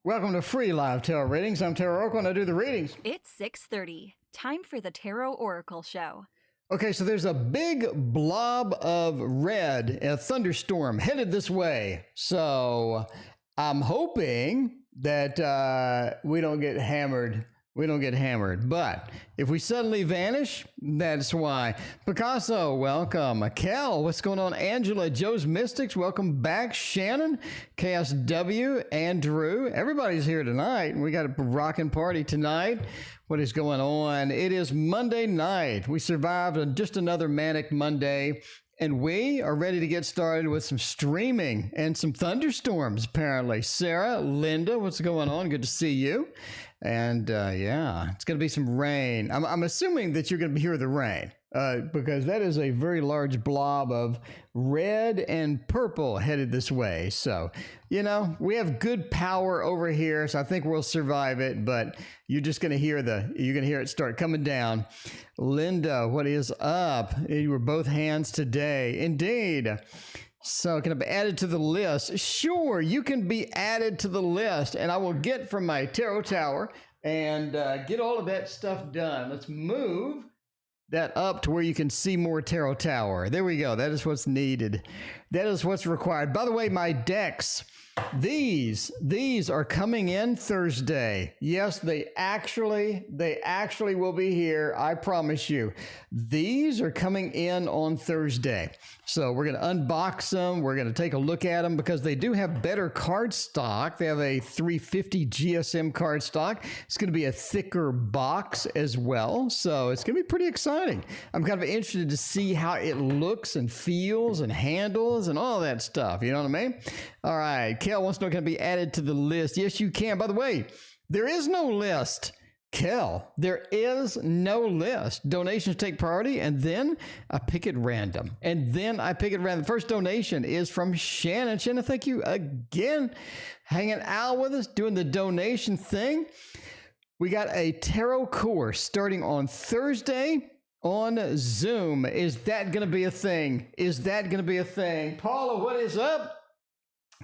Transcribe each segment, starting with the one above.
Welcome to free live tarot readings. I'm Tarot Oracle and I do the readings. It's 6:30. Time for the Tarot Oracle Show. Okay, so there's a big blob of red, a thunderstorm headed this way. So I'm hoping that we don't get hammered. But if we suddenly vanish, that's why. Picasso, welcome. Kel, what's going on? Angela, Joe's Mystics, welcome back. Shannon, KSW, Andrew, everybody's here tonight. We got a rocking party tonight. What is going on? It is Monday night. We survived just another manic Monday. And we are ready to get started with some streaming and some thunderstorms, apparently. Sarah, Linda, what's going on? Good to see you. And yeah, it's going to be some rain. I'm assuming that you're going to hear the rain because that is a very large blob of red and purple headed this way. So, you know, we have good power over here, so I think we'll survive it. But you're just going to hear it start coming down. Linda, what is up? You were both hands today. Indeed. So can I be added to the list? Sure, you can be added to the list, and I will get from my tarot tower and get all of that stuff done. Let's move that up to where you can see more tarot tower. There we go. That is what's needed. That is what's required. By the way, my decks, these are coming in Thursday. Yes, they actually will be here. I promise you. These are coming in on Thursday. So we're going to unbox them. We're going to take a look at them because they do have better card stock. They have a 350 GSM card stock. It's going to be a thicker box as well. So it's going to be pretty exciting. I'm kind of interested to see how it looks and feels and handles and all that stuff. You know what I mean? All right. Kel wants to know, can it be added to the list? Yes, you can. By the way, there is no list. Kel, there is no list. Donations take priority, and then I pick it random. The first donation is from Shannon. Shannon, thank you again. Hanging out with us, doing the donation thing. We got a tarot course starting on Thursday on Zoom. Is that going to be a thing? Paula, what is up?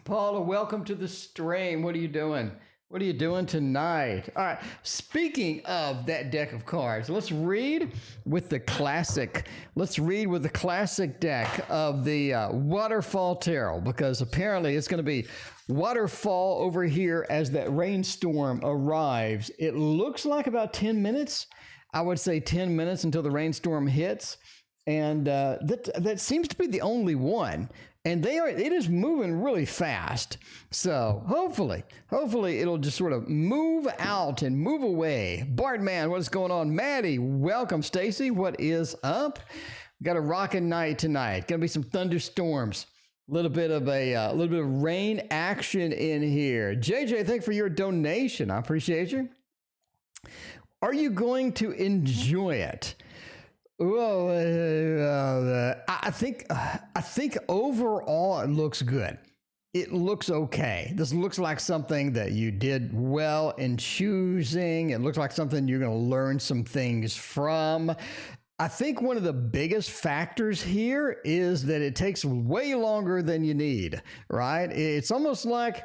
Paula, welcome to the stream. What are you doing? What are you doing tonight? All right, speaking of that deck of cards, let's read with the classic deck of the Waterfall Tarot, because apparently it's going to be waterfall over here as that rainstorm arrives. It looks like about 10 minutes. I would say 10 minutes until the rainstorm hits. And that seems to be the only one. And it is moving really fast. So hopefully it'll just sort of move out and move away. Bartman, what's going on? Maddie, welcome. Stacy, what is up? Got a rocking night tonight. Gonna be some thunderstorms. A little bit of rain action in here. JJ, thanks for your donation. I appreciate you. Are you going to enjoy it? Well, I think overall it looks good. It looks okay. This looks like something that you did well in choosing. It looks like something you're going to learn some things from. I think one of the biggest factors here is that it takes way longer than you need, right? It's almost like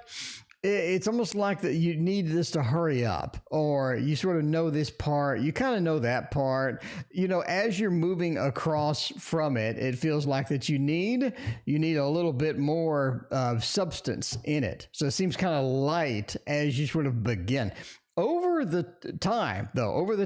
that you need this to hurry up, or you sort of know this part, you kind of know that part. You know, as you're moving across from it, it feels like that you need a little bit more substance in it. So it seems kind of light as you sort of begin. Over the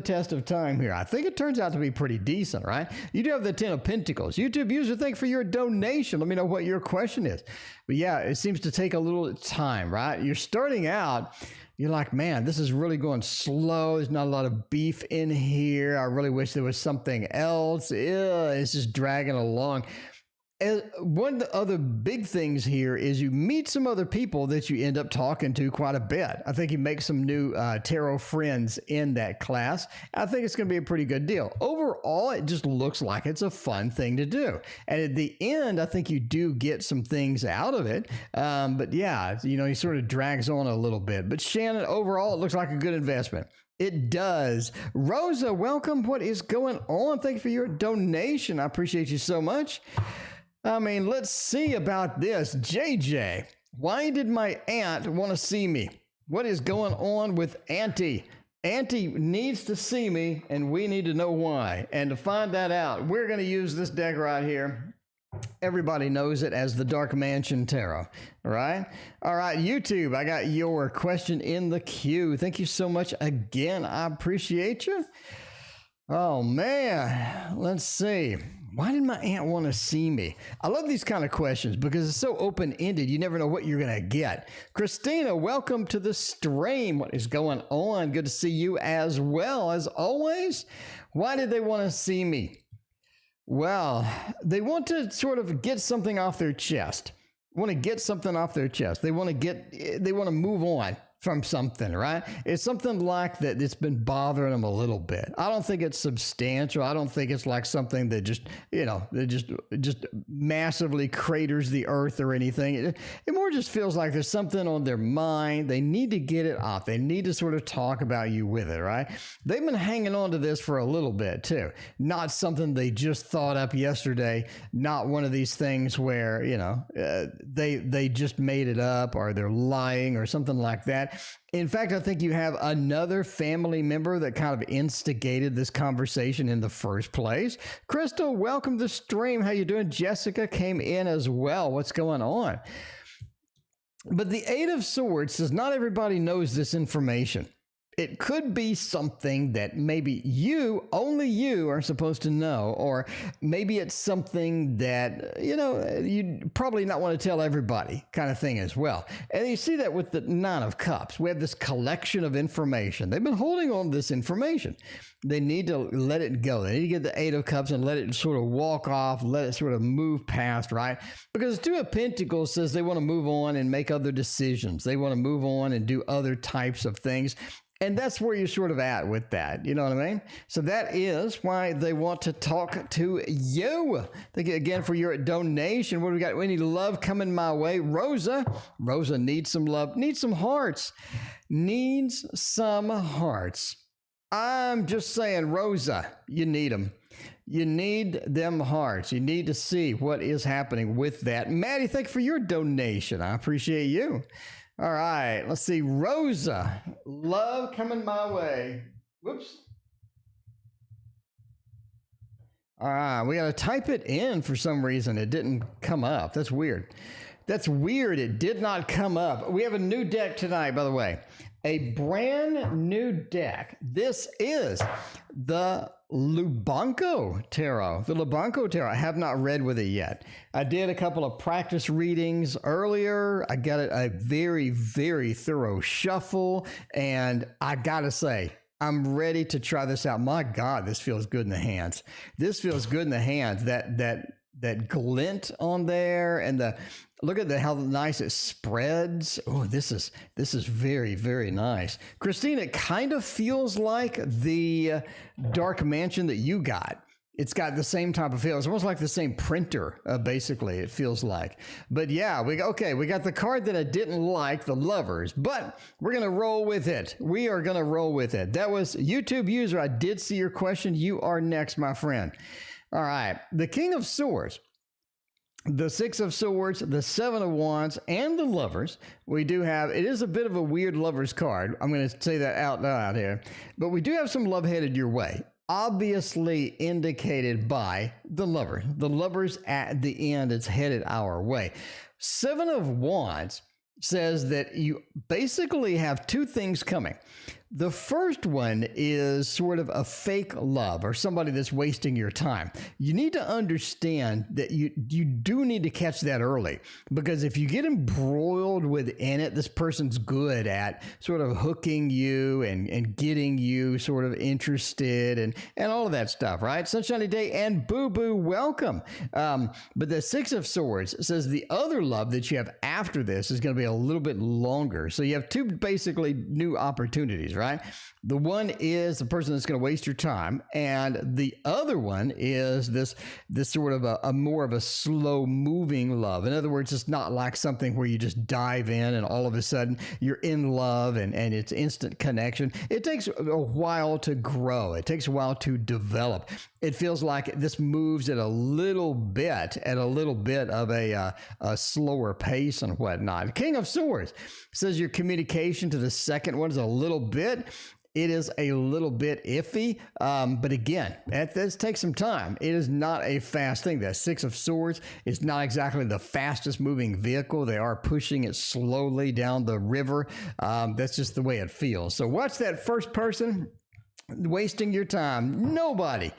test of time here, I think it turns out to be pretty decent, right? You do have the 10 of Pentacles. YouTube user, thank you for your donation. Let me know what your question is. But yeah, it seems to take a little time, right? You're starting out, you're like, man, this is really going slow. There's not a lot of beef in here. I really wish there was something else. It's just dragging along. And one of the other big things here is you meet some other people that you end up talking to quite a bit. I think you make some new tarot friends in that class. I think it's going to be a pretty good deal. Overall, it just looks like it's a fun thing to do. And at the end, I think you do get some things out of it. But yeah, you know, he sort of drags on a little bit. But Shannon, overall, it looks like a good investment. It does. Rosa, welcome. What is going on? Thank you for your donation. I appreciate you so much. I mean, let's see about this. JJ, why did my aunt want to see me? What is going on with Auntie? Auntie needs to see me, and we need to know why. And to find that out, we're going to use this deck right here. Everybody knows it as the Dark Mansion Tarot, right? All right, YouTube, I got your question in the queue. Thank you so much again. I appreciate you. Oh, man. Let's see. Why did my aunt want to see me? I love these kind of questions because it's so open-ended. You never know what you're going to get. Christina, welcome to the stream. What is going on? Good to see you as well. As always, why did they want to see me? Well, they want to sort of get something off their chest. They want to move on from something, right? It's something like that that's been bothering them a little bit. I don't think it's substantial. I don't think it's like something that just, that just massively craters the earth or anything. It more just feels like there's something on their mind. They need to get it off. They need to sort of talk about you with it, right? They've been hanging on to this for a little bit too. Not something they just thought up yesterday. Not one of these things where, they just made it up or they're lying or something like that. In fact, I think you have another family member that kind of instigated this conversation in the first place. Crystal, welcome to the stream. How you doing? Jessica came in as well. What's going on? But the Eight of Swords says not everybody knows this information. It could be something that maybe only you are supposed to know, or maybe it's something that, you'd probably not want to tell everybody kind of thing as well. And you see that with the Nine of Cups. We have this collection of information. They've been holding on to this information. They need to let it go. They need to get the Eight of Cups and let it sort of walk off, let it sort of move past, right? Because Two of Pentacles says they want to move on and make other decisions. They want to move on and do other types of things. And that's where you're sort of at with that. You know what I mean? So that is why they want to talk to you. Thank you again for your donation. What do we got? Any love coming my way? Rosa needs some love. Needs some hearts. Needs some hearts. I'm just saying, Rosa, you need them. You need them hearts. You need to see what is happening with that. Maddie, thank you for your donation. I appreciate you. All right, let's see. Rosa, love coming my way. Whoops. All right, we got to type it in for some reason. It didn't come up. That's weird. That's weird. It did not come up. We have a new deck tonight, by the way. A brand new deck. This is the Lubanco Tarot. The Lubanco Tarot. I have not read with it yet. I did a couple of practice readings earlier. I got it a very, very thorough shuffle. And I got to say, I'm ready to try this out. My God, this feels good in the hands. This feels good in the hands. That glint on there, and look at how nice it spreads. Oh, this is very, very nice. Christine, it kind of feels like the Dark Mansion that you got. It's got the same type of feel. It's almost like the same printer, basically, it feels like. But yeah, we got the card that I didn't like, the Lovers, but we're going to roll with it. We are going to roll with it. That was YouTube user. I did see your question. You are next, my friend. All right, the King of Swords, the Six of Swords, the Seven of Wands, and the Lovers. We do have, it is a bit of a weird Lovers card. I'm going to say that out loud here. But we do have some love headed your way, obviously indicated by the Lover. The Lovers at the end, it's headed our way. Seven of Wands says that you basically have two things coming. The first one is sort of a fake love or somebody that's wasting your time. You need to understand that you do need to catch that early, because if you get embroiled within it, this person's good at sort of hooking you and getting you sort of interested and all of that stuff, right? Sunshiny Day and Boo Boo, welcome. But the Six of Swords says the other love that you have after this is going to be a little bit longer. So you have two basically new opportunities, right? The one is the person that's going to waste your time, and the other one is this sort of a more of a slow moving love. In other words, it's not like something where you just dive in and all of a sudden you're in love and it's instant connection. It takes a while to grow. It takes a while to develop. It feels like this moves at a little bit of a slower pace and whatnot. King of Swords says your communication to the second one is a little bit. It is a little bit iffy, but again, that does take some time. It is not a fast thing. That Six of Swords is not exactly the fastest moving vehicle. They are pushing it slowly down the river. That's just the way it feels. So watch that first person wasting your time. Nobody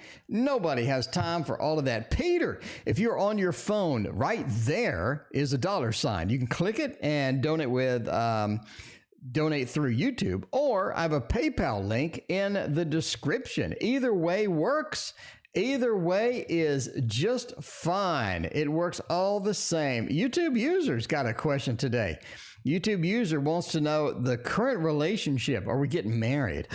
has time for all of that. Peter, if you're on your phone, right there is a $sign. You can click it and donate with donate through YouTube, or I have a PayPal link in the description. Either way works. Either way is just fine. It works all the same. YouTube user's got a question today. YouTube user wants to know the current relationship. Are we getting married?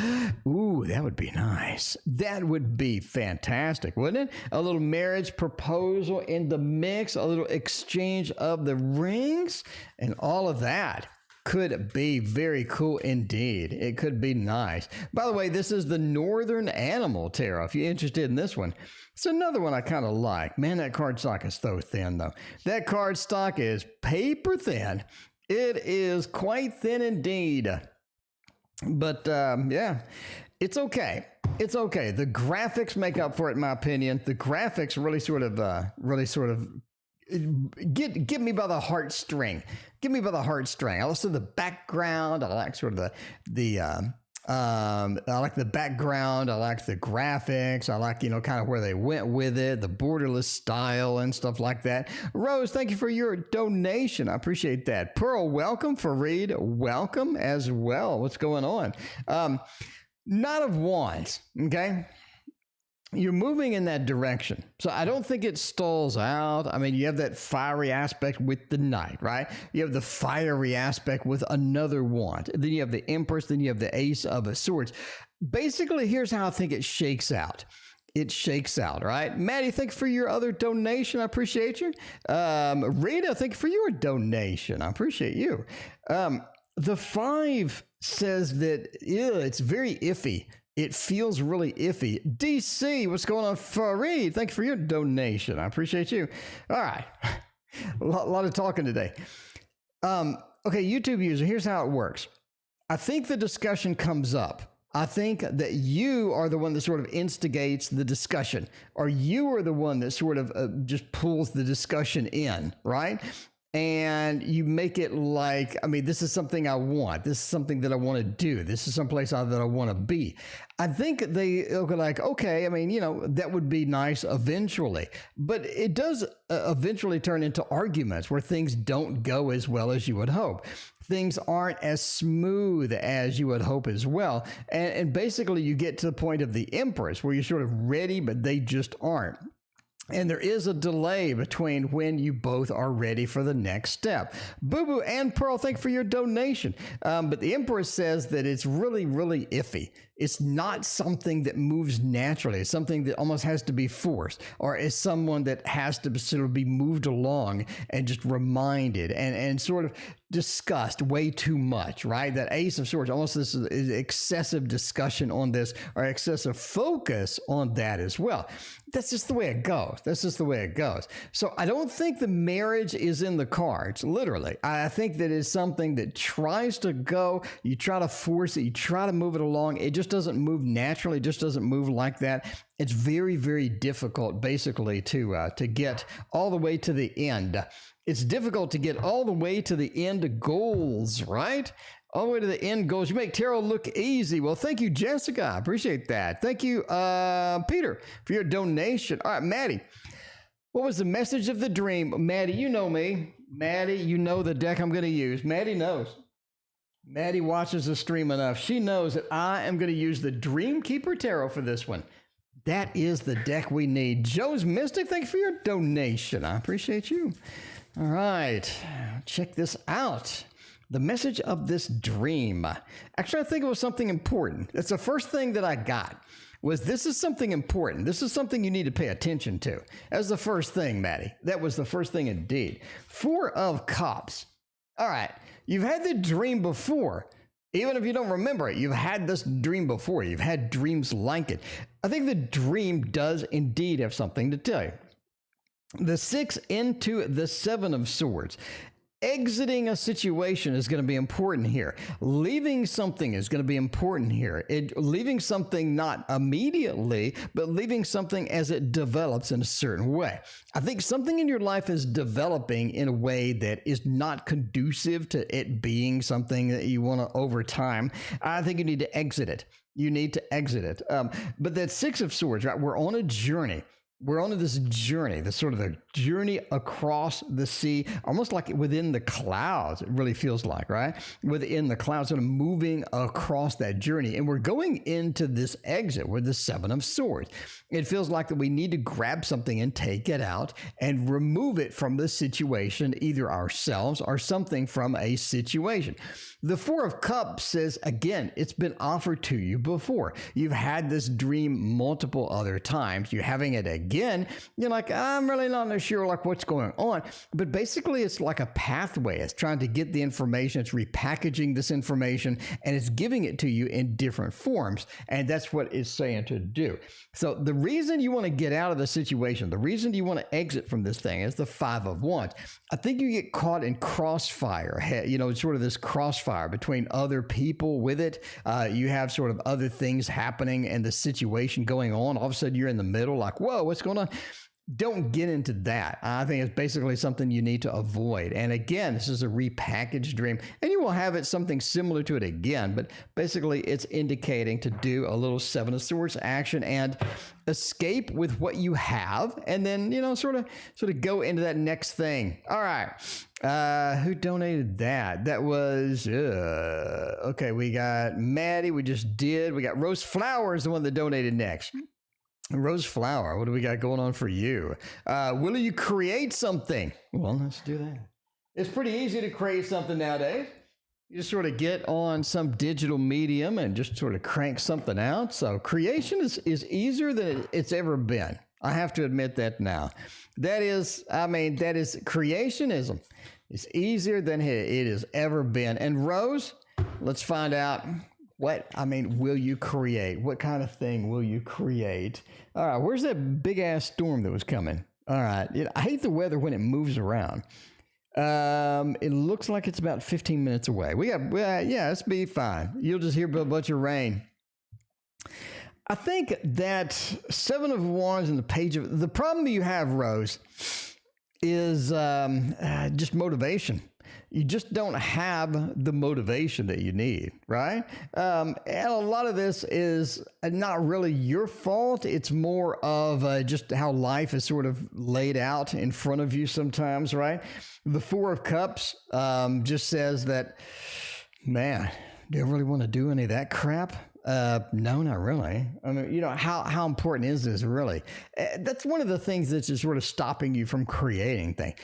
Ooh, that would be nice. That would be fantastic, wouldn't it? A little marriage proposal in the mix, a little exchange of the rings, and all of that could be very cool indeed. It could be nice. By the way, this is the Northern Animal Tarot. If you're interested in this one, it's another one I kind of like. Man, that cardstock is so thin, though. That cardstock is paper thin. It is quite thin indeed. But yeah, it's okay. It's okay. The graphics make up for it, in my opinion. The graphics really sort of get me by the heartstring. Get me by the heartstring. I also the background. I like sort of I like the background. I like the graphics. I like, kind of where they went with it, the borderless style and stuff like that. Rose, thank you for your donation. I appreciate that. Pearl, welcome. Fareed, welcome as well. What's going on? Knight of Wands, okay? You're moving in that direction. So I don't think it stalls out. I mean, you have that fiery aspect with the Knight, right? You have the fiery aspect with another wand. Then you have the Empress. Then you have the Ace of Swords. Basically, here's how I think it shakes out. It shakes out, right? Maddie, thank you for your other donation. I appreciate you. Rita, thank you for your donation. I appreciate you. The 5 says that it's very iffy. It feels really iffy. DC, what's going on? Fareed, thank you for your donation. I appreciate you. All right. A lot of talking today. Okay, YouTube user, here's how it works. I think the discussion comes up. I think that you are the one that sort of instigates the discussion, or you are the one that sort of just pulls the discussion in, right? And you make it like, I mean, this is something I want. This is something that I want to do. This is someplace that I want to be. I think they'll go like, okay, I mean, that would be nice eventually. But it does eventually turn into arguments where things don't go as well as you would hope. Things aren't as smooth as you would hope as well. And basically you get to the point of the Empress where you're sort of ready, but they just aren't. And there is a delay between when you both are ready for the next step. Boo Boo and Pearl, thank you for your donation. But the Empress says that it's really, really iffy. It's not something that moves naturally. It's something that almost has to be forced, or is someone that has to sort of be moved along and just reminded and sort of discussed way too much, right? That Ace of Swords, almost this is excessive discussion on this, or excessive focus on that as well. That's just the way it goes. That's just the way it goes. So I don't think the marriage is in the cards, literally. I think that it's something that tries to go, you try to force it, you try to move it along. It just doesn't move naturally. It just doesn't move like that. It's very, very difficult, basically, to get all the way to the end. It's difficult to get all the way to the end goals, right? All the way to the end goals. You make tarot look easy. Well, thank you, Jessica. I appreciate that. Thank you, Peter, for your donation. All right, Maddie. What was the message of the dream? Maddie, you know me. Maddie, you know the deck I'm going to use. Maddie knows. Maddie watches the stream enough. She knows that I am going to use the Dream Keeper Tarot for this one. That is the deck we need. Joe's Mystic, thank you for your donation. I appreciate you. All right, check this out. The message of this dream. Actually, I think it was something important. That's the first thing that I got, was this is something important. This is something you need to pay attention to. That was the first thing, Maddie. That was the first thing indeed. 4 of Cups. All right, you've had the dream before, Even if you don't remember it, you've had this dream before. You've had dreams like it. I think the dream does indeed have something to tell you. The 6 into the 7 of Swords. Exiting a situation is going to be important here. Leaving something is going to be important here. Leaving something not immediately, but leaving something as it develops in a certain way. I think something in your life is developing in a way that is not conducive to it being something that you want to over time. I think you need to exit it. You need to exit it. But that 6 of Swords, right? We're on a journey. We're on this journey, this sort of a journey across the sea, almost like within the clouds, it really feels like, right? Within the clouds, sort of moving across that journey. And we're going into this exit with the 7 of Swords. It feels like that we need to grab something and take it out and remove it from the situation, either ourselves or something from a situation. The 4 of Cups says, again, it's been offered to you before. You've had this dream multiple other times. You're having it again. You're like, I'm really not sure like what's going on. But basically, it's like a pathway. It's trying to get the information. It's repackaging this information, and it's giving it to you in different forms. And that's what it's saying to do. So the reason you want to get out of the situation, the reason you want to exit from this thing is the 5 of Wands. I think you get caught in crossfire, sort of this crossfire between other people with it. You have sort of other things happening and the situation going on. All of a sudden you're in the middle like, whoa, what's going on? Don't get into that. I think it's basically something you need to avoid. And again, this is a repackaged dream, and you will have it something similar to it again, but basically it's indicating to do a little 7 of Swords action and escape with what you have, and then, sort of go into that next thing. All right. Who donated that? That was, okay, we got Maddie, we just did. We got Rose Flowers, the one that donated next. Rose Flower, what do we got going on for you? Will you create something? Well, let's do that. It's pretty easy to create something nowadays. You just sort of get on some digital medium and just sort of crank something out. So creation is easier than it's ever been. I have to admit that now. That is creationism. It's easier than it has ever been. And Rose, let's find out. Will you create? What kind of thing will you create? All right, where's that big ass storm that was coming? All right, I hate the weather when it moves around. It looks like it's about 15 minutes away. It's be fine. You'll just hear a bunch of rain. I think that 7 of Wands and the Page of... The problem you have, Rose, is just motivation. You just don't have the motivation that you need, right? And a lot of this is not really your fault. It's more of just how life is sort of laid out in front of you sometimes, right? The 4 of Cups just says that, man, do you really want to do any of that crap? No, not really. I mean, how important is this really? That's one of the things that's just sort of stopping you from creating things.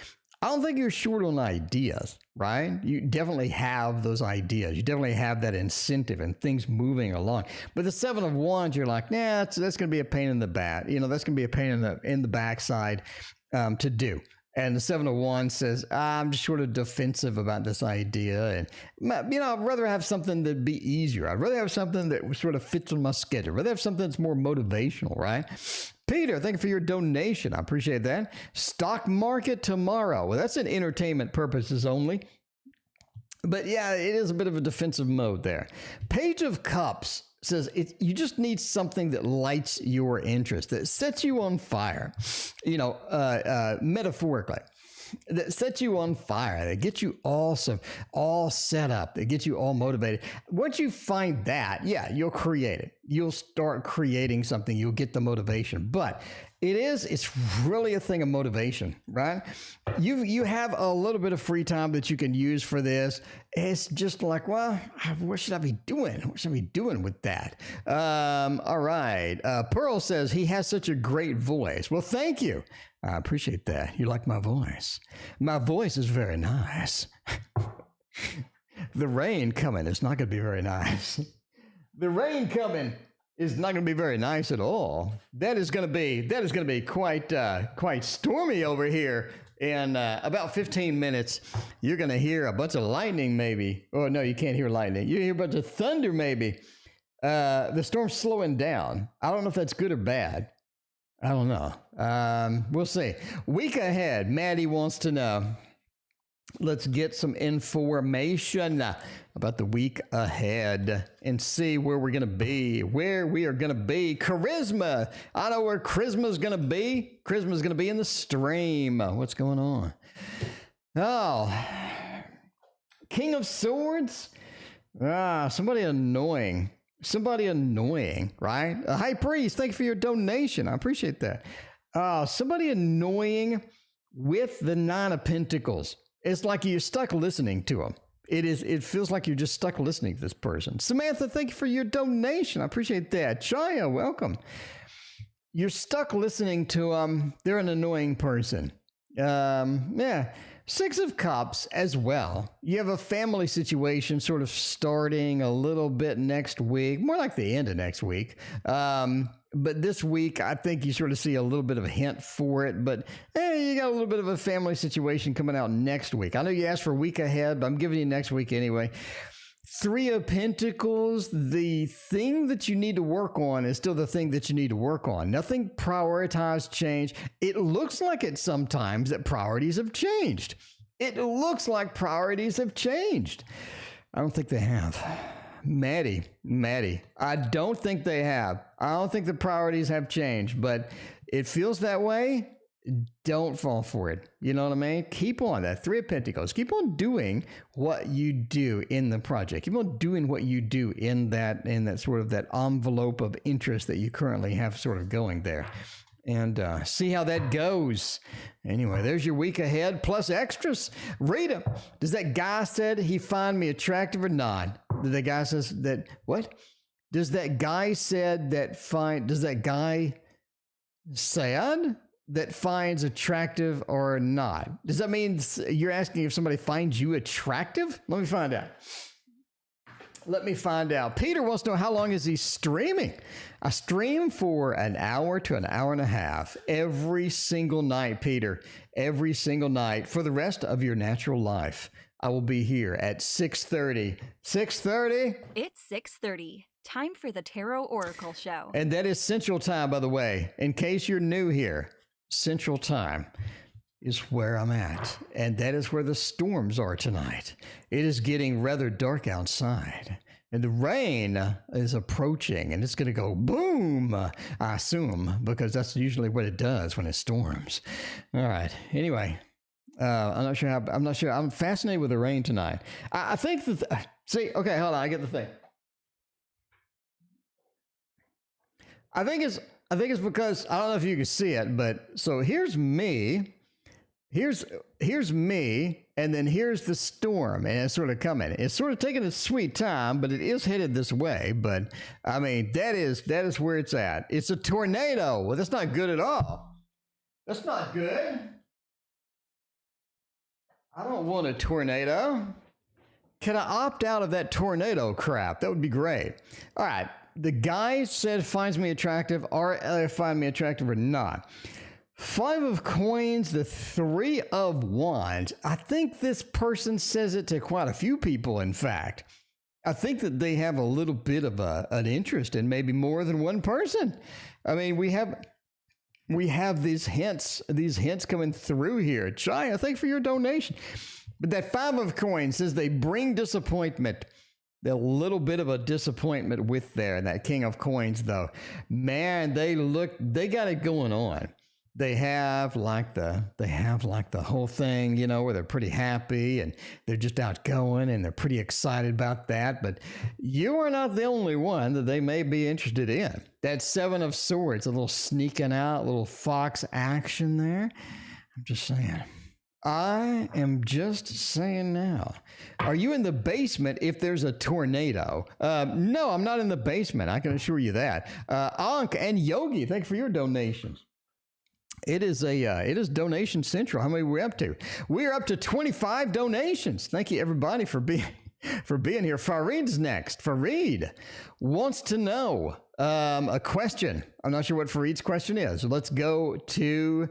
I don't think you're short on ideas, right? You definitely have those ideas. You definitely have that incentive and things moving along. But the 7 of Wands, you're like, nah, that's going to be a pain in the back. That's going to be a pain in the backside to do. And the 7 of Wands says, I'm just sort of defensive about this idea. And, I'd rather have something that'd be easier. I'd rather have something that sort of fits on my schedule. I'd rather have something that's more motivational, right? Peter, thank you for your donation. I appreciate that. Stock market tomorrow. Well, that's in entertainment purposes only. But yeah, it is a bit of a defensive mode there. Page of Cups says you just need something that lights your interest, that sets you on fire, metaphorically, that sets you on fire, that gets you all set up, that gets you all motivated. Once you find that, you'll create it. You'll start creating something. You'll get the motivation. But it's really a thing of motivation, right? You have a little bit of free time that you can use for this. It's just like, well, what should I be doing? What should I be doing with that? All right. Pearl says he has such a great voice. Well, thank you. I appreciate that. You like my voice. My voice is very nice. The rain coming is not going to be very nice. The rain coming is not going to be very nice at all. That is going to be quite stormy over here In about 15 minutes, you're going to hear a bunch of lightning, maybe. Oh, no, you can't hear lightning. You hear a bunch of thunder, maybe. The storm's slowing down. I don't know if that's good or bad. I don't know. We'll see. Week ahead, Maddie wants to know. Let's get some information about the week ahead and see where we're going to be, where we are going to be. Charisma. I know where charisma's going to be. Charisma's going to be in the stream. What's going on? Oh, King of Swords. Somebody annoying. Somebody annoying, right? High Priest, thank you for your donation. I appreciate that. Somebody annoying with the Nine of Pentacles. It's like you're stuck listening to them. It feels like you're just stuck listening to this person. Samantha, thank you for your donation. I appreciate that. Chaya, welcome. You're stuck listening to them. They're an annoying person. Yeah. Six of Cups as well. You have a family situation sort of starting a little bit next week, more like the end of next week. But this week, I think you sort of see a little bit of a hint for it. But you got a little bit of a family situation coming out next week. I know you asked for a week ahead, but I'm giving you next week anyway. Three of Pentacles, the thing that you need to work on is still the thing that you need to work on. Nothing prioritized change. It looks like it sometimes that priorities have changed. It looks like priorities have changed. I don't think they have. Maddie, I don't think they have. I don't think the priorities have changed, but it feels that way. Don't fall for it. You know what I mean? Keep on that. Three of Pentacles. Keep on doing what you do in the project. Keep on doing what you do in that sort of that envelope of interest that you currently have sort of going there. And see how that goes. Anyway, there's your week ahead plus extras. Rita, does that guy said he find me attractive or not? The guy says that, what? Does that guy said that does that guy said that finds attractive or not? Does that mean you're asking if somebody finds you attractive? Let me find out. Peter wants to know, how long is he streaming? I stream for an hour to an hour and a half every single night, Peter. Every single night for the rest of your natural life. I will be here at 6:30. 6:30? It's 6:30. Time for the Tarot Oracle Show. And that is Central Time, by the way. In case you're new here, Central Time is where I'm at. And that is where the storms are tonight. It is getting rather dark outside. And the rain is approaching, and it's going to go boom, I assume, because that's usually what it does when it storms. All right. Anyway, I'm not sure. I'm fascinated with the rain tonight. I think that, see, okay, hold on. I get the thing. I think it's because, I don't know if you can see it, but so here's me. Here's me, and then here's the storm, and it's sort of coming. It's sort of taking its sweet time, but it is headed this way. But I mean, that is where it's at. It's a tornado. Well, that's not good at all. That's not good. I don't want a tornado. Can I opt out of that tornado crap? That would be great. All right. The guy said finds me attractive, or find me attractive or not. Five of Coins, the Three of Wands. I think this person says it to quite a few people, in fact. I think that they have a little bit of an interest in maybe more than one person. I mean, we have these hints coming through here. Chaya, thank you for your donation. But that Five of Coins says they bring disappointment. A little bit of a disappointment with there. That King of Coins, though. Man, they got it going on. They have like the whole thing, you know, where they're pretty happy and they're just outgoing and they're pretty excited about that. But you are not the only one that they may be interested in. That Seven of Swords, a little sneaking out, a little fox action there. I'm just saying. I am just saying now. Are you in the basement if there's a tornado? No, I'm not in the basement. I can assure you that. Ankh and Yogi, thank you for your donations. It is donation central. How many are we up to? We're up to 25 donations. Thank you everybody for being here. Farid's next. Farid wants to know a question. I'm not sure what Farid's question is. So let's go to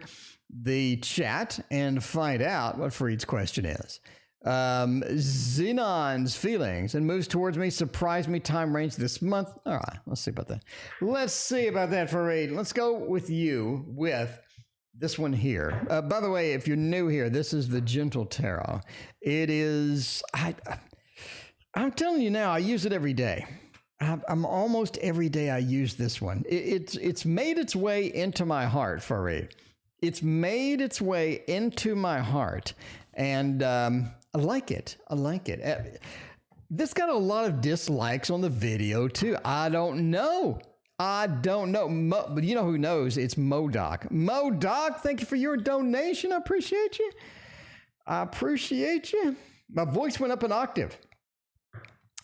the chat and find out what Fareed's question is. Xenon's feelings and moves towards me, surprise me, time range this month. All right, let's see about that. Let's see about that, Fareed. Let's go with you with this one here. By the way, if you're new here, this is the Gentle Tarot. It is, I'm telling you now, I use it every day. I'm almost every day I use this one. It's made its way into my heart, Fareed. It's made its way into my heart, and I like it. I like it. This got a lot of dislikes on the video too. I don't know. But you know who knows? It's Modoc. Modoc, thank you for your donation. I appreciate you. My voice went up an octave.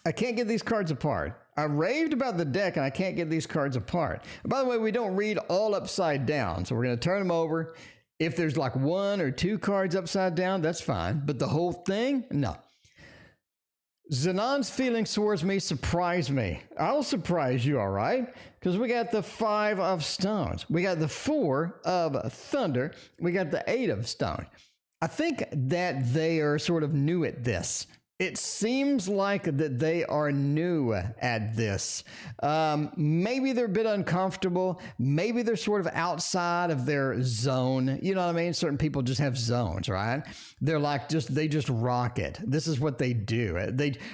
I can't get these cards apart. I raved about the deck and I can't get these cards apart. And by the way, we don't read all upside down. So we're going to turn them over. If there's like 1 or 2 cards upside down, that's fine. But the whole thing, no. Xenon's feelings towards me surprise me. I'll surprise you, all right? Because we got the 5 of stones. We got the 4 of thunder. We got the 8 of stone. I think that they are sort of new at this. It seems like that they are new at this. Maybe they're a bit uncomfortable. Maybe they're sort of outside of their zone. You know what I mean? Certain people just have zones, right? They're like they just rock it. This is what they do.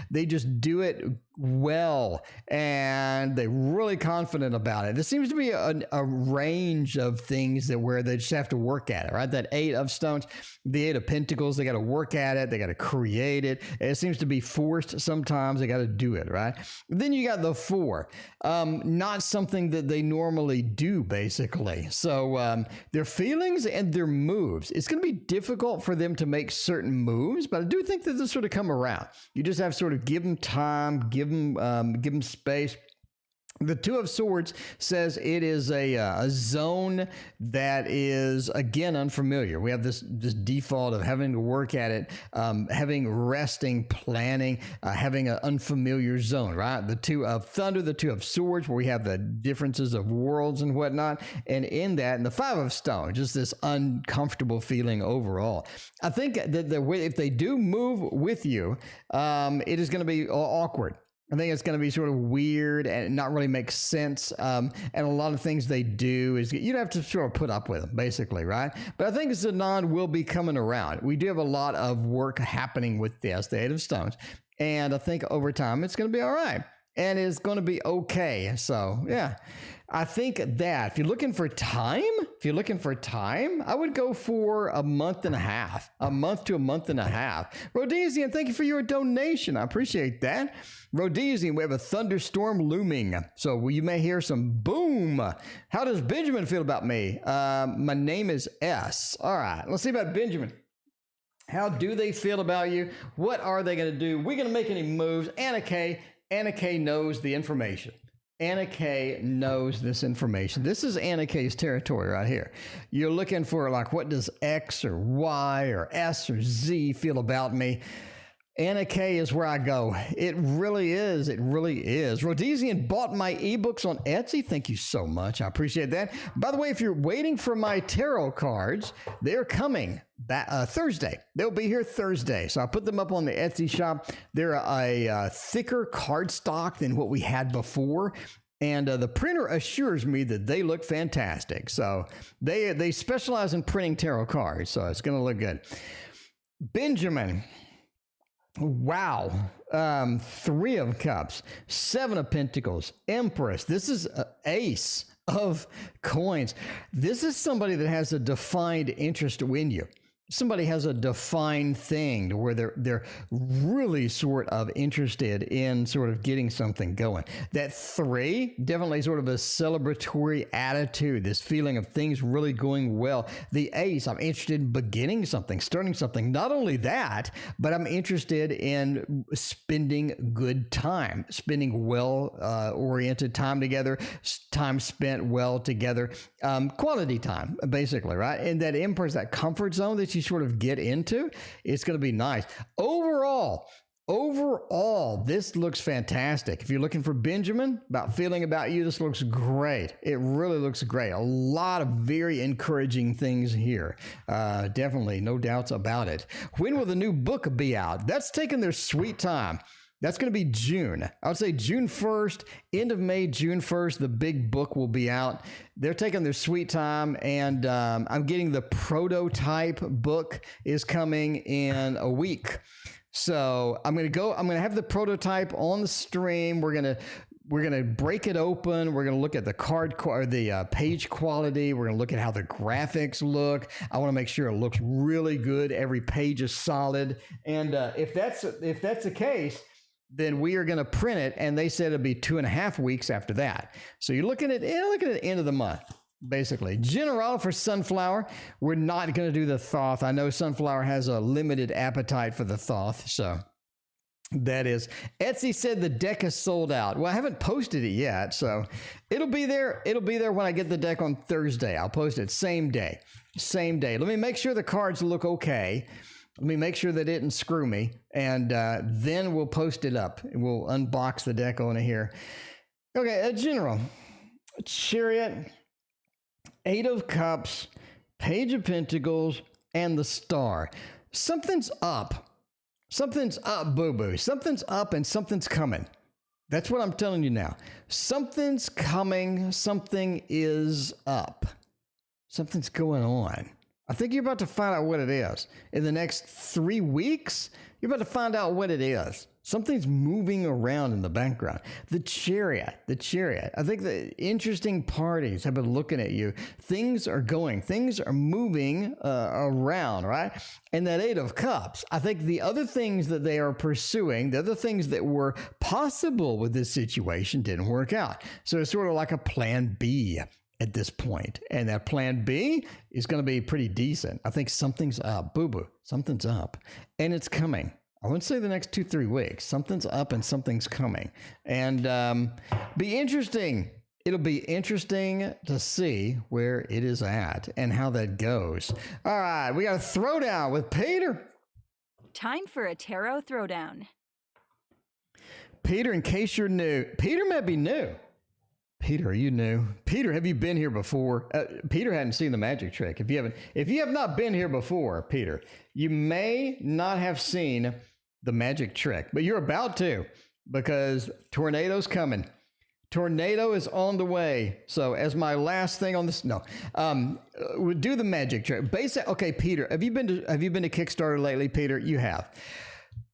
They just do it well, and they're really confident about it. There seems to be a range of things where they just have to work at it, right? That 8 of stones, the 8 of pentacles, they got to work at it. They got to create it. It seems to be forced sometimes. They got to do it, right? Then you got the 4, not something that they normally do, basically. So their feelings and their moves, it's going to be difficult for them to make certain moves, but I do think that they'll sort of come around. You just have to sort of give them time, give them space. The 2 of swords says it is a zone that is, again, unfamiliar. We have this default of having to work at it, having resting, planning, having an unfamiliar zone, right? The 2 of thunder, the 2 of swords, where we have the differences of worlds and whatnot. And in that, and the 5 of stone, just this uncomfortable feeling overall. I think that if they do move with you, it is going to be awkward. I think it's going to be sort of weird and not really make sense. And a lot of things they do is you'd have to sort of put up with them, basically, right? But I think Xenon will be coming around. We do have a lot of work happening with this, the 8 of stones. And I think over time it's going to be all right. And it's going to be okay. So, yeah. I think that if you're looking for time, I would go for a month and a half, a month to a month and a half. Rhodesian, thank you for your donation. I appreciate that. Rhodesian, we have a thunderstorm looming. So you may hear some boom. How does Benjamin feel about me? My name is S. All right, let's see about Benjamin. How do they feel about you? What are they going to do? We're going to make any moves. Anna K knows the information. Anna K knows this information. This is Anna K's territory right here. You're looking for like, what does X or Y or S or Z feel about me? Anna K is where I go. It really is. It really is. Rhodesian bought my ebooks on Etsy. Thank you so much. I appreciate that. By the way, if you're waiting for my tarot cards, they're coming back Thursday. They'll be here Thursday. So I put them up on the Etsy shop. They're a thicker cardstock than what we had before. And the printer assures me that they look fantastic. So they specialize in printing tarot cards. So it's going to look good. Benjamin. Wow. 3 of cups, 7 of pentacles, empress. This is ace of coins. This is somebody that has a defined interest in you. Somebody has a defined thing to where they're really sort of interested in sort of getting something going. That 3, definitely sort of a celebratory attitude, this feeling of things really going well. The ace, I'm interested in beginning something, starting something. Not only that, but I'm interested in spending good time, spending well-oriented time together, time spent well together, quality time, basically, right? And that empress, that comfort zone that you sort of get into, it's going to be nice. Overall, Overall, this looks fantastic. If you're looking for Benjamin, feeling about you, this looks great. It really looks great. A lot of very encouraging things here. Definitely, no doubts about it. When will the new book be out? That's taking their sweet time. That's going to be June. I would say June 1st, end of May, June 1st, the big book will be out. They're taking their sweet time, and I'm getting the prototype book is coming in a week. So I'm going to have the prototype on the stream. We're going to break it open. We're going to look at the page quality. We're going to look at how the graphics look. I want to make sure it looks really good. Every page is solid. And if that's the case, then we are going to print it. And they said it'll be 2.5 weeks after that. So you're looking at the end of the month. Basically, general for Sunflower, we're not going to do the Thoth. I know Sunflower has a limited appetite for the Thoth, so that is. Etsy said the deck is sold out. Well, I haven't posted it yet, so it'll be there. It'll be there when I get the deck on Thursday. I'll post it same day. Let me make sure the cards look okay. Let me make sure they didn't screw me, and then we'll post it up. We'll unbox the deck on here. Okay, general, Chariot, 8 of Cups, Page of Pentacles, and the Star. Something's up. Something's up, boo-boo. Something's up and something's coming. That's what I'm telling you now. Something's coming. Something is up. Something's going on. I think you're about to find out what it is. In the next 3 weeks, you're about to find out what it is. Something's moving around in the background. The Chariot. I think the interesting parties have been looking at you. Things are moving around, right? And that 8 of Cups, I think the other things that they are pursuing, the other things that were possible with this situation didn't work out. So it's sort of like a plan B at this point. And that plan B is going to be pretty decent. I think something's up. Boo-boo. Something's up. And it's coming. I wouldn't say the next 2-3 weeks. Something's up and something's coming. And be interesting. It'll be interesting to see where it is at and how that goes. All right, we got a throwdown with Peter. Time for a tarot throwdown. Peter, in case you're new, Peter may be new. Peter, are you new? Peter, have you been here before? Peter hadn't seen the magic trick. If you have not been here before, Peter, you may not have seen the magic trick, but you're about to, because tornado's coming. Tornado is on the way. So as my last thing on this, we'll do the magic trick. Okay, Peter, have you been to Kickstarter lately, Peter? You have.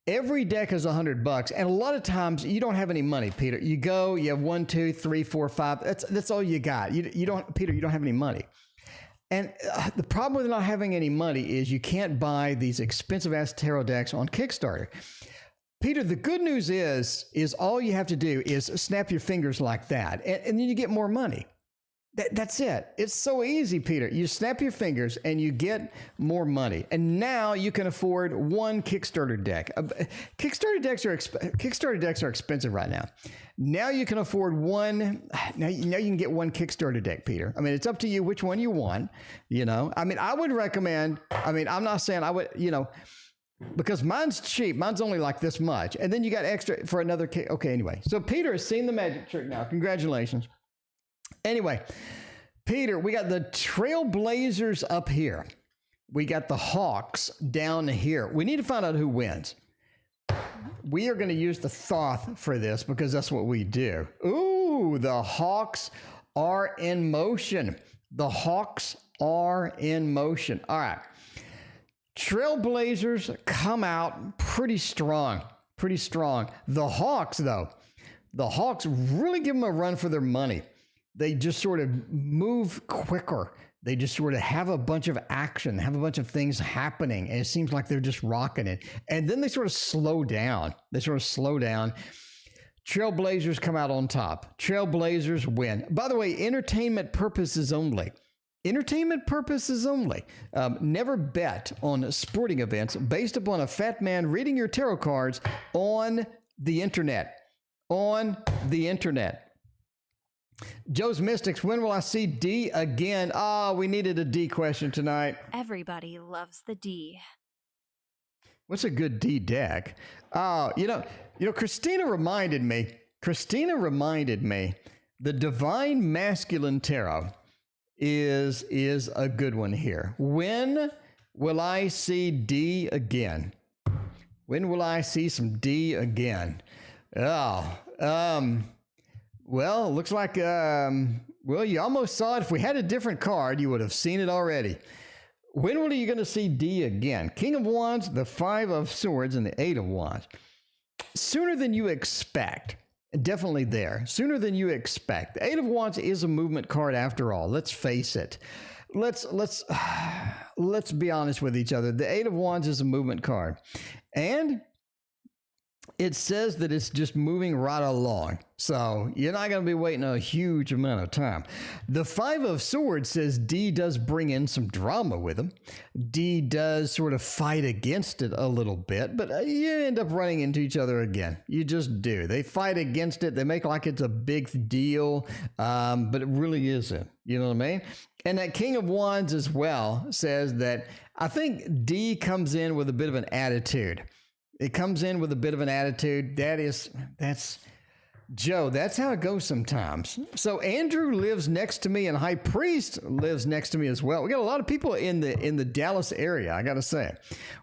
Every deck is $100, and a lot of times you don't have any money, Peter. You go, you have 1, 2, 3, 4, 5. That's all you got. You don't, Peter. You don't have any money. And the problem with not having any money is you can't buy these expensive ass tarot decks on Kickstarter. Peter, the good news is all you have to do is snap your fingers like that, and then you get more money. That's it. It's so easy, Peter. You snap your fingers and you get more money. And now you can afford one Kickstarter deck. Kickstarter decks are expensive right now. Now you can afford one. Now you can get one Kickstarter deck, Peter. I mean, it's up to you which one you want. I mean, I would recommend. I mean, I'm not saying I would. Because mine's cheap. Mine's only like this much, and then you got extra for another. Okay, anyway. So Peter has seen the magic trick now. Congratulations. Anyway, Peter, we got the Trailblazers up here. We got the Hawks down here. We need to find out who wins. We are going to use the Thoth for this because that's what we do. Ooh, the Hawks are in motion. The Hawks are in motion. All right. Trailblazers come out pretty strong. Pretty strong. The Hawks, though. The Hawks really give them a run for their money. They just sort of move quicker. They just sort of have a bunch of action, have a bunch of things happening, and it seems like they're just rocking it. And then they sort of slow down. Trailblazers come out on top. Trailblazers win. By the way, entertainment purposes only. Entertainment purposes only. Never bet on sporting events based upon a fat man reading your tarot cards on the internet. On the internet. Joe's Mystics, when will I see D again? We needed a D question tonight. Everybody loves the D. What's a good D deck? Christina reminded me. The Divine Masculine Tarot is a good one here. When will I see D again? When will I see some D again? Oh, well, looks like, you almost saw it. If we had a different card, you would have seen it already. When are you going to see D again? King of Wands, the Five of Swords, and the Eight of Wands. Sooner than you expect. Definitely there. Sooner than you expect. The Eight of Wands is a movement card after all. Let's face it. Let's be honest with each other. The Eight of Wands is a movement card. And it says that it's just moving right along. So you're not going to be waiting a huge amount of time. The Five of Swords says D does bring in some drama with him. D does sort of fight against it a little bit, but you end up running into each other again. You just do. They fight against it. They make like it's a big deal, but it really isn't. You know what I mean? And that King of Wands as well says that I think D comes in with a bit of an attitude. It comes in with a bit of an attitude. That's Joe. That's how it goes sometimes. So Andrew lives next to me, and High Priest lives next to me as well. We got a lot of people in the Dallas area. I got to say,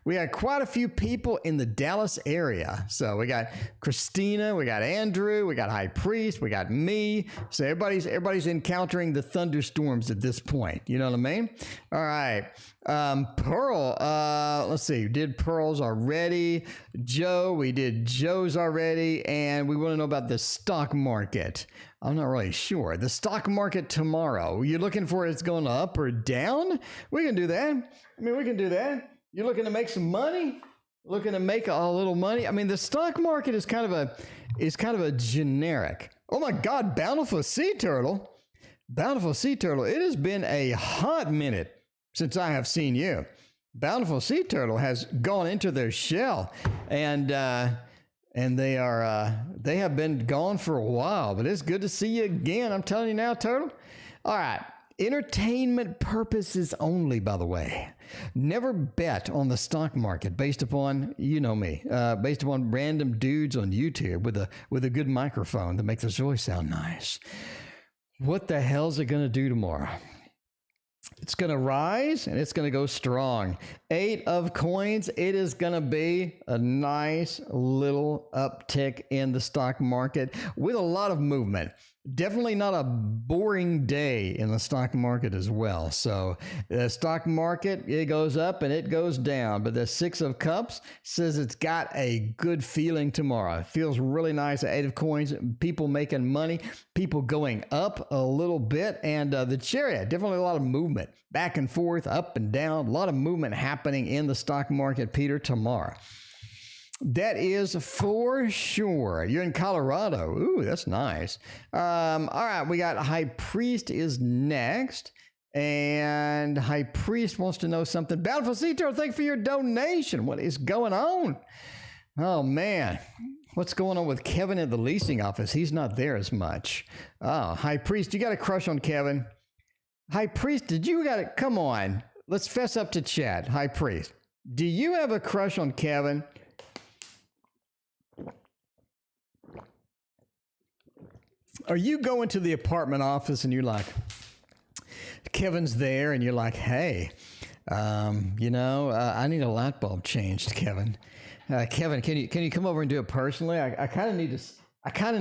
we got quite a few people in the Dallas area. So we got Christina, we got Andrew, we got High Priest, we got me. So everybody's encountering the thunderstorms at this point. You know what I mean? All right. Pearl, let's see, we did Pearl's already. Joe, we did Joe's already, and we want to know about the stock market. I'm not really sure. The stock market tomorrow, you looking for it's going up or down? We can do that. We can do that. You're looking to make some money? Looking to make a little money? The stock market is kind of a generic. Oh my God, Bountiful Sea Turtle. Bountiful Sea Turtle, it has been a hot minute since I have seen you. Bountiful Sea Turtle has gone into their shell, and they have been gone for a while, but it's good to see you again. I'm telling you now, Turtle. All right. Entertainment purposes only, by the way. Never bet on the stock market based upon, you know me, based upon random dudes on YouTube with a good microphone that makes their voice sound nice. What the hell's it going to do tomorrow? It's going to rise, and it's going to go strong. Eight of Coins, it is going to be a nice little uptick in the stock market with a lot of movement. Definitely not a boring day in the stock market as well. So the stock market, it goes up and it goes down. But the Six of Cups says it's got a good feeling tomorrow. It feels really nice. Eight of Coins, people making money, people going up a little bit. And the Chariot, definitely a lot of movement. Back and forth, up and down. A lot of movement happening in the stock market, Peter, tomorrow. That is for sure. You're in Colorado. Ooh, that's nice. All right, we got High Priest is next. And High Priest wants to know something. Bountiful Sea Turtle, thank you for your donation. What is going on? Oh, man. What's going on with Kevin at the leasing office? He's not there as much. Oh, High Priest, you got a crush on Kevin. High Priest, come on. Let's fess up to chat. High Priest, do you have a crush on Kevin? Are you going to the apartment office and you're like, Kevin's there, and you're like, hey, I need a light bulb changed, Kevin. Kevin, can you come over and do it personally? I kind of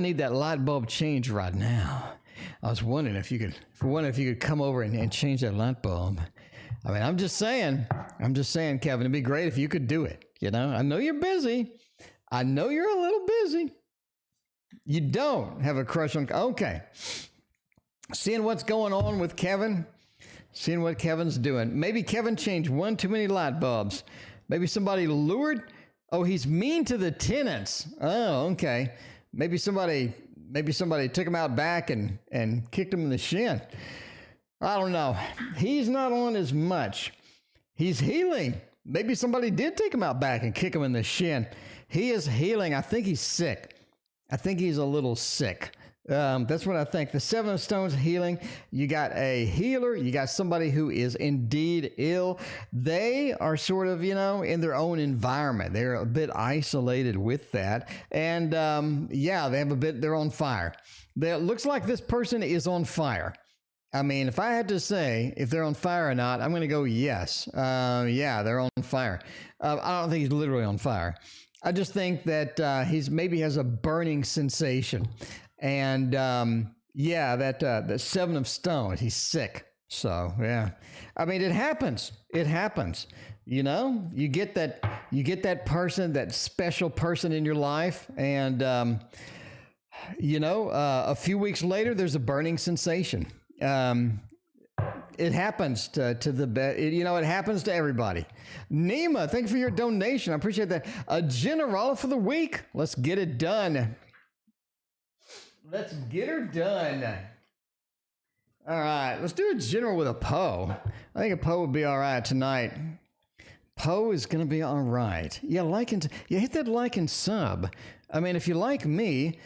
need that light bulb changed right now. I was wondering if you could come over and change that light bulb. I'm just saying, Kevin, it'd be great if you could do it. I know you're busy. I know you're a little busy. You don't have a crush on... Okay. Seeing what's going on with Kevin. Seeing what Kevin's doing. Maybe Kevin changed one too many light bulbs. Maybe somebody lured... Oh, he's mean to the tenants. Oh, okay. Maybe somebody took him out back and kicked him in the shin. I don't know. He's not on as much. He's healing. Maybe somebody did take him out back and kick him in the shin. He is healing. I think he's sick. I think he's a little sick. That's what I think. The Seven of Stones healing. You got a healer. You got somebody who is indeed ill. They are sort of, in their own environment. They're a bit isolated with that. And yeah, they're on fire. It looks like this person is on fire. I mean, if I had to say if they're on fire or not, I'm going to go yes. Yeah, they're on fire. I don't think he's literally on fire. I just think that he's maybe has a burning sensation. And yeah, the Seven of Stones, he's sick. So yeah, I mean, it happens. It happens. You get that person, that special person in your life, and a few weeks later, there's a burning sensation. It happens to the best. It happens to everybody. Nima, thank you for your donation. I appreciate that. A generala for the week. Let's get it done. Let's get her done. All right, let's do a general with a Poe. I think a Poe would be all right tonight. Poe is going to be all right. Yeah, hit that like and sub. I mean, if you like me,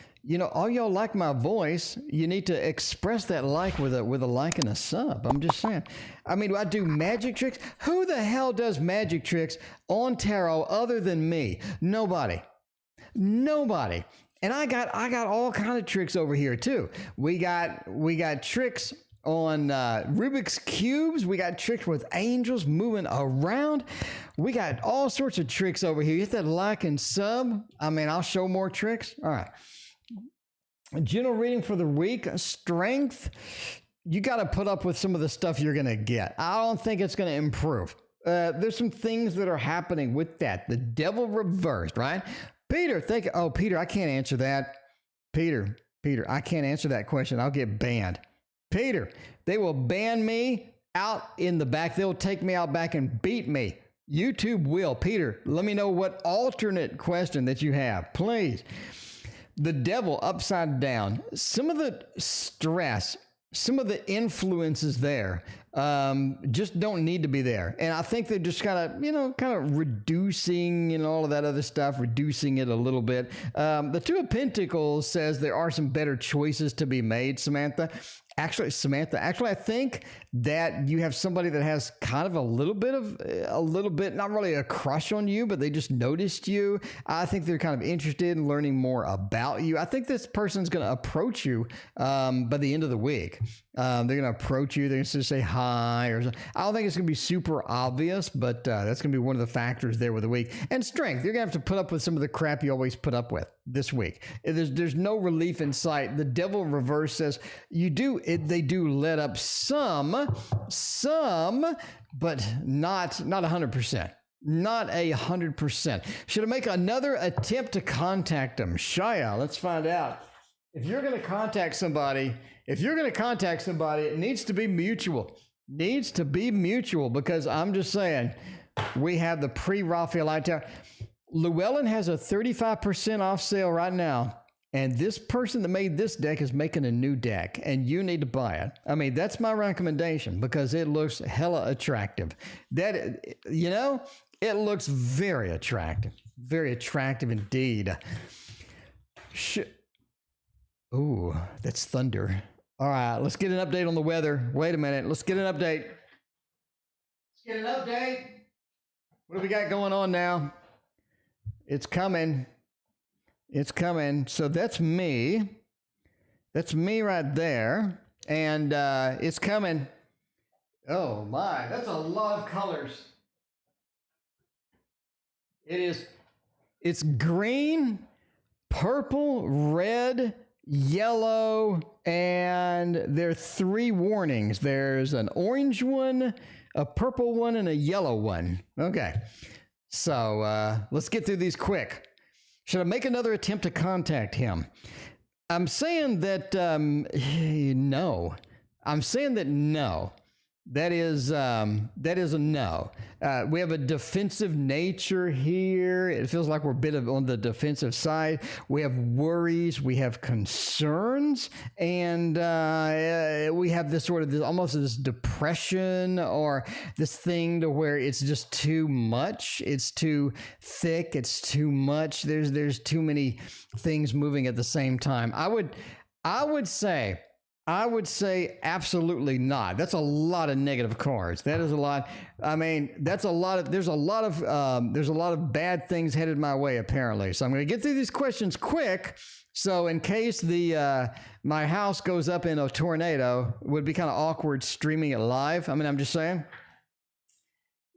all y'all like my voice, you need to express that like with a like and a sub. I'm just saying. I mean, do I do magic tricks? Who the hell does magic tricks on tarot other than me? Nobody. And I got all kind of tricks over here too. We got tricks on Rubik's cubes. We got tricks with angels moving around. We got all sorts of tricks over here. Hit that like and sub. I mean, I'll show more tricks. All right. General reading for the week. Strength. You got to put up with some of the stuff you're going to get. I don't think it's going to improve. There's some things that are happening with that. The devil reversed, right? Peter, Peter, I can't answer that. Peter, I can't answer that question. I'll get banned. Peter, they will ban me out in the back. They'll take me out back and beat me. YouTube will. Peter, let me know what alternate question that you have, please. The devil upside down. Some of the stress, some of the influences there just don't need to be there. And I think they're just kind of reducing and all of that other stuff, reducing it a little bit. The Two of Pentacles says there are some better choices to be made, Samantha. Actually, I think that you have somebody that has kind of a little bit, not really a crush on you, but they just noticed you. I think they're kind of interested in learning more about you. I think this person's going to approach you by the end of the week. They're going to approach you. They're going to say hi or something. I don't think it's going to be super obvious, but that's going to be one of the factors there with the week. And strength. You're going to have to put up with some of the crap you always put up with this week. There's no relief in sight. The devil reverse says they do let up some, but not 100%. Not 100%. Should I make another attempt to contact them? Shia, let's find out. If you're going to contact somebody, it needs to be mutual. Because I'm just saying, we have the pre-Raphaelite Tower. Llewellyn has a 35% off sale right now. And this person that made this deck is making a new deck, and you need to buy it. I mean, that's my recommendation because it looks hella attractive. It looks very attractive indeed. Ooh, that's thunder. All right, let's get an update on the weather. Wait a minute, let's get an update. What do we got going on now? It's coming. So that's me. That's me right there. And it's coming. Oh my, that's a lot of colors. It's green, purple, red, yellow, and there are 3 warnings. There's an orange one, a purple one, and a yellow one. Okay. So let's get through these quick. Should I make another attempt to contact him? I'm saying that no. I'm saying that no. That is a no. We have a defensive nature here. It feels like we're a bit on the defensive side. We have worries. We have concerns. And we have this sort of almost this depression or this thing to where it's just too much. It's too thick. It's too much. There's too many things moving at the same time. I would say absolutely not. That's a lot of negative cards. That is a lot. I mean, that's a lot of, there's a lot of bad things headed my way apparently. So I'm going to get through these questions quick. So in case my house goes up in a tornado, it would be kind of awkward streaming it live. I mean, I'm just saying.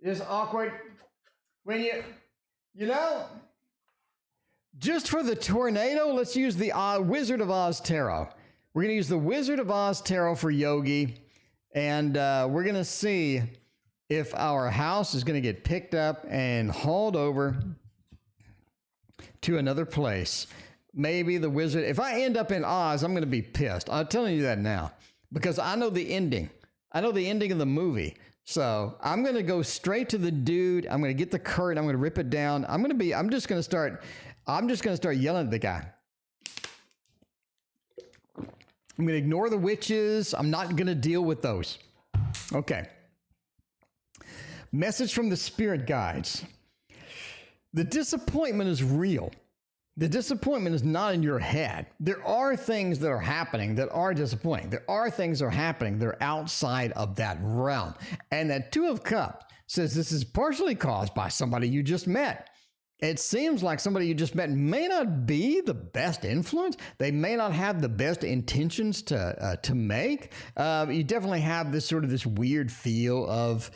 It's awkward when you know, just for the tornado, let's use the Wizard of Oz Tarot. We're going to use the Wizard of Oz Tarot for Yogi, and we're going to see if our house is going to get picked up and hauled over to another place. Maybe the wizard, if I end up in Oz, I'm going to be pissed. I'm telling you that now because I know the ending. I know the ending of the movie. So I'm going to go straight to the dude. I'm going to get the curtain. I'm going to rip it down. I'm just going to start yelling at the guy. I'm going to ignore the witches. I'm not going to deal with those. Okay. Message from the spirit guides. The disappointment is real. The disappointment is not in your head. There are things that are happening that are disappointing. There are things that are happening that are outside of that realm. And that Two of Cups says this is partially caused by somebody you just met. It seems like somebody you just met may not be the best influence. They may not have the best intentions to make. You definitely have this weird feel of,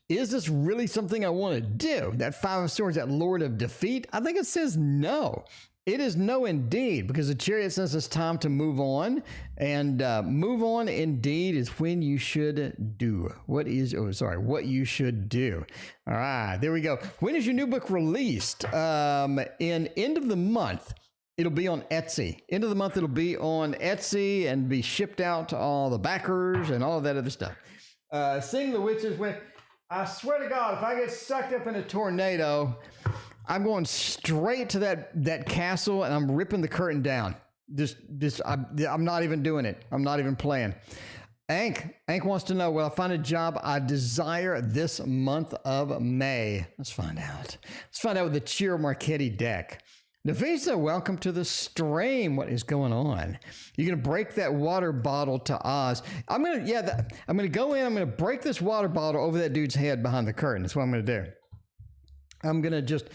is this really something I want to do? That Five of Swords, that Lord of Defeat, I think it says no. It is no indeed, because the Chariot says it's time to move on. And move on indeed is when you should do. What you should do. All right, there we go. When is your new book released? In end of the month. It'll be on Etsy. End of the month, it'll be on Etsy and be shipped out to all the backers and all of that other stuff. Sing the Witches with... I swear to God, if I get sucked up in a tornado, I'm going straight to that castle and I'm ripping the curtain down. I'm not even doing it. I'm not even playing. Ank wants to know, will I find a job I desire this month of May? Let's find out. Let's find out with the Ciro Marchetti deck. Nafisa, welcome to the stream. What is going on? You're going to break that water bottle to Oz. I'm going to go in. I'm going to break this water bottle over that dude's head behind the curtain. That's what I'm going to do. I'm going to just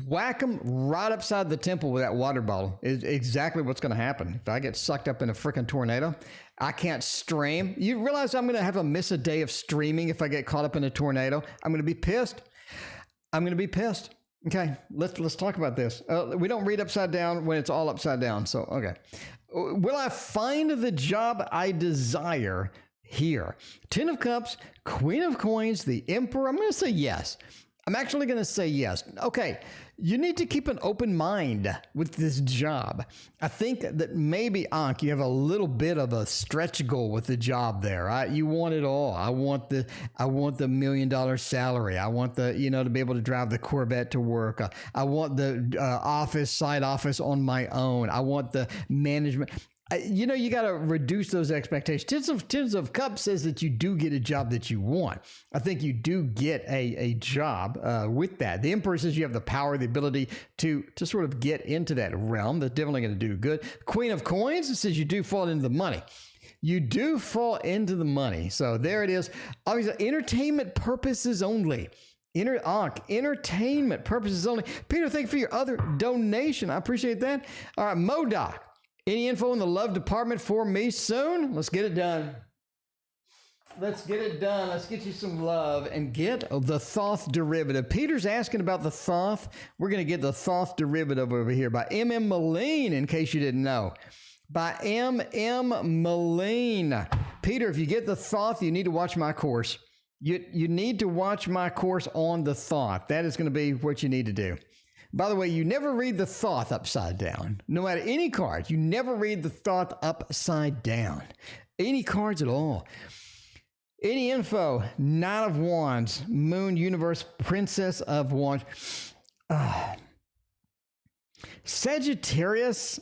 whack him right upside the temple with that water bottle. Is exactly what's going to happen. If I get sucked up in a freaking tornado, I can't stream. You realize I'm going to have to miss a day of streaming if I get caught up in a tornado? I'm going to be pissed. Okay, let's talk about this. We don't read upside down when it's all upside down. So, okay. Will I find the job I desire here? Ten of Cups, Queen of Coins, the Emperor. I'm going to say yes. I'm actually going to say yes. Okay, you need to keep an open mind with this job. I think that maybe, Ankh, you have a little bit of a stretch goal with the job there, right? You want it all. I want the $1 million salary. I want to be able to drive the Corvette to work. I want the side office on my own. I want the management. You got to reduce those expectations. Tens of Cups says that you do get a job that you want. I think you do get a job with that. The Emperor says you have the power, the ability to sort of get into that realm. That's definitely going to do good. Queen of Coins says you do fall into the money. You do fall into the money. So there it is. Obviously, entertainment purposes only. Entertainment purposes only. Peter, thank you for your other donation. I appreciate that. All right, Modoc. Any info in the love department for me soon? Let's get it done. Let's get it done. Let's get you some love and get the Thoth derivative. Peter's asking about the Thoth. We're going to get the Thoth derivative over here by M.M. Moline, in case you didn't know. By M.M. Moline. Peter, if you get the Thoth, you need to watch my course. You need to watch my course on the Thoth. That is going to be what you need to do. By the way, you never read the Thoth upside down. No matter any cards, you never read the Thoth upside down. Any cards at all. Any info, Knight of Wands, Moon, Universe, Princess of Wands. Sagittarius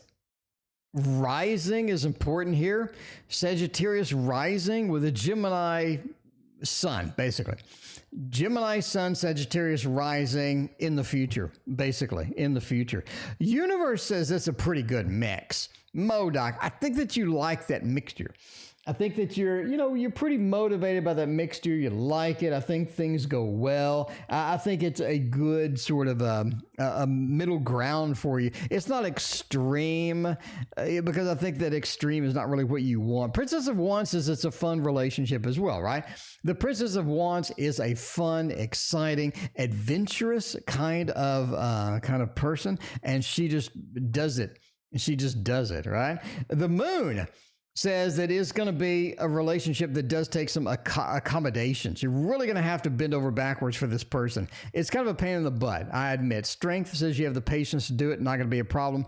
rising is important here. Sagittarius rising with a Gemini sun, basically. Gemini Sun, Sagittarius rising in the future, basically in the future. Universe says it's a pretty good mix. Modoc, I think that you like that mixture. I think that you're pretty motivated by that mixture. You like it. I think things go well. I think it's a good sort of a middle ground for you. It's not extreme because I think that extreme is not really what you want. Princess of Wands says it's a fun relationship as well, right? The Princess of Wands is a fun, exciting, adventurous kind of person, and she just does it. She just does it, right? The Moon says that it's going to be a relationship that does take some accommodations. You're really going to have to bend over backwards for this person. It's kind of a pain in the butt, I admit. Strength says you have the patience to do it, not going to be a problem.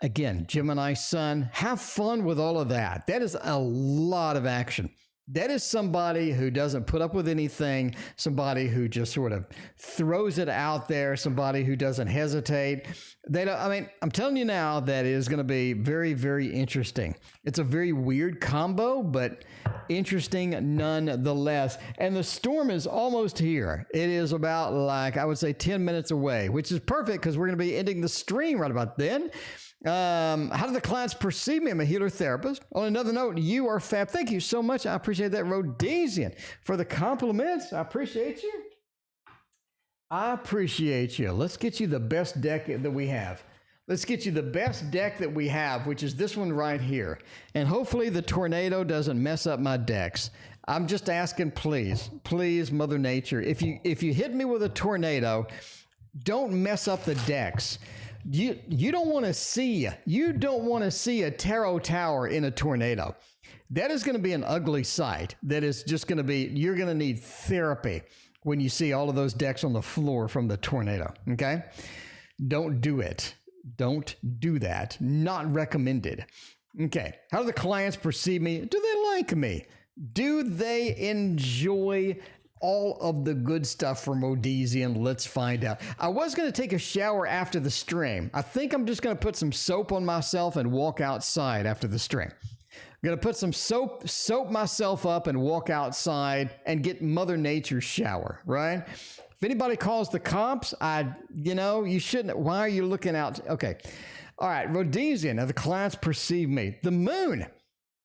Again, Gemini Sun, have fun with all of that. That is a lot of action. That is somebody who doesn't put up with anything, somebody who just sort of throws it out there, somebody who doesn't hesitate. I'm telling you now that it is going to be very, very interesting. It's a very weird combo, but interesting nonetheless. And the storm is almost here. It is about, I would say 10 minutes away, which is perfect because we're going to be ending the stream right about then. How do the clients perceive me? I'm a healer therapist. On another note, you are fab. Thank you so much. I appreciate that, Rhodesian, for the compliments. I appreciate you. I appreciate you. Let's get you the best deck that we have. Let's get you the best deck that we have, which is this one right here. And hopefully the tornado doesn't mess up my decks. I'm just asking, please, Mother Nature, if you hit me with a tornado, don't mess up the decks. You don't want to see a tarot tower in a tornado. That is going to be an ugly sight. That is just going to be, you're going to need therapy when you see all of those decks on the floor from the tornado. Okay? Don't do it. Don't do that. Not recommended. Okay. How do the clients perceive me? Do they like me? Do they enjoy all of the good stuff from Rhodesian? Let's find out. I was going to take a shower after the stream. I think I'm just going to put some soap on myself and walk outside after the stream. I'm going to put some soap myself up and walk outside and get Mother Nature's shower, right? If anybody calls the cops, you shouldn't. Why are you looking out? Okay. All right. Rhodesian, the clients perceive me. The Moon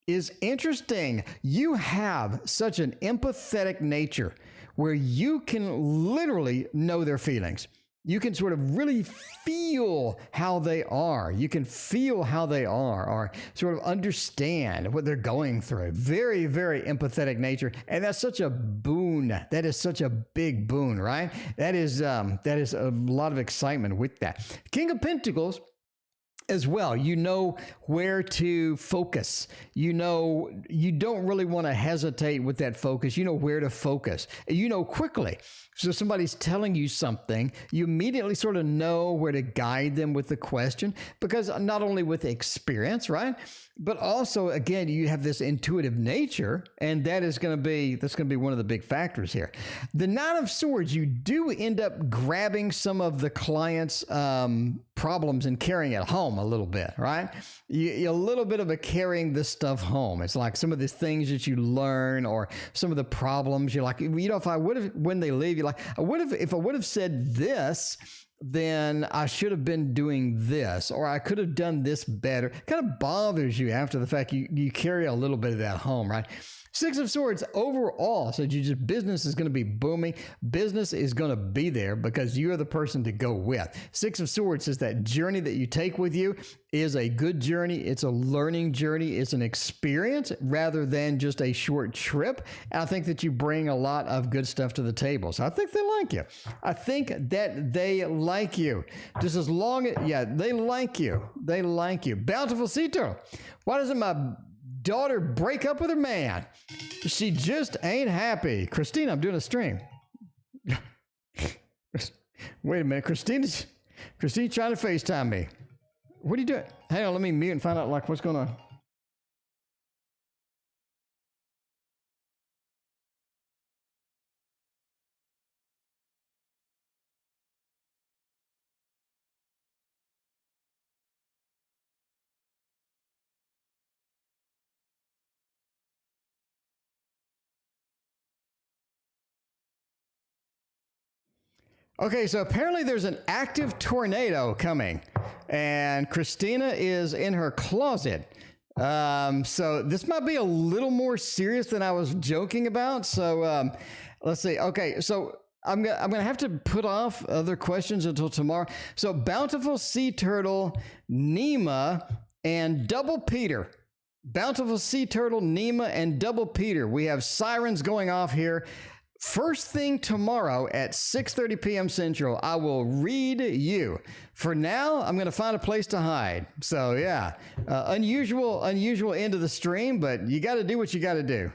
is interesting. You have such an empathetic nature where you can literally know their feelings. You can sort of really feel how they are. You can feel how they are or sort of understand what they're going through. Very, very empathetic nature. And that's such a boon. That is such a big boon, right? That is a lot of excitement with that. King of Pentacles as well. You know where to focus. You know, you don't really want to hesitate with that focus. You know where to focus. You know quickly. So somebody's telling you something, you immediately sort of know where to guide them with the question, because not only with experience, right? But also, again, you have this intuitive nature, and that's going to be one of the big factors here. The Nine of Swords, you do end up grabbing some of the client's problems and carrying it home a little bit, right? A little bit of a carrying this stuff home. It's like some of the things that you learn or some of the problems you're like, if I would have, when they leave, you're like, if I would have said this, then I should have been doing this, or I could have done this better. It kind of bothers you after the fact. You carry a little bit of that home, right? Six of Swords overall, so business is going to be booming. Business is going to be there because you're the person to go with. Six of Swords is that journey that you take with you is a good journey. It's a learning journey. It's an experience rather than just a short trip. And I think that you bring a lot of good stuff to the table. So I think they like you. I think that they like you. Just as long as, they like you. They like you. Bountiful Cito. Why doesn't my daughter break up with her man? She just ain't happy. Christina, I'm doing a stream. Wait a minute. Christina's trying to FaceTime me. What are you doing? Hang on, let me mute and find out what's going on. Okay, so apparently there's an active tornado coming, and Christina is in her closet. So this might be a little more serious than I was joking about. So let's see. Okay, so I'm gonna have to put off other questions until tomorrow. So Bountiful Sea Turtle, Nema, and Double Peter. Bountiful Sea Turtle, Nema, and Double Peter. We have sirens going off here. First thing tomorrow at 6:30 p.m. Central, I will read you. For now, I'm going to find a place to hide. So yeah, unusual end of the stream, but you got to do what you got to do.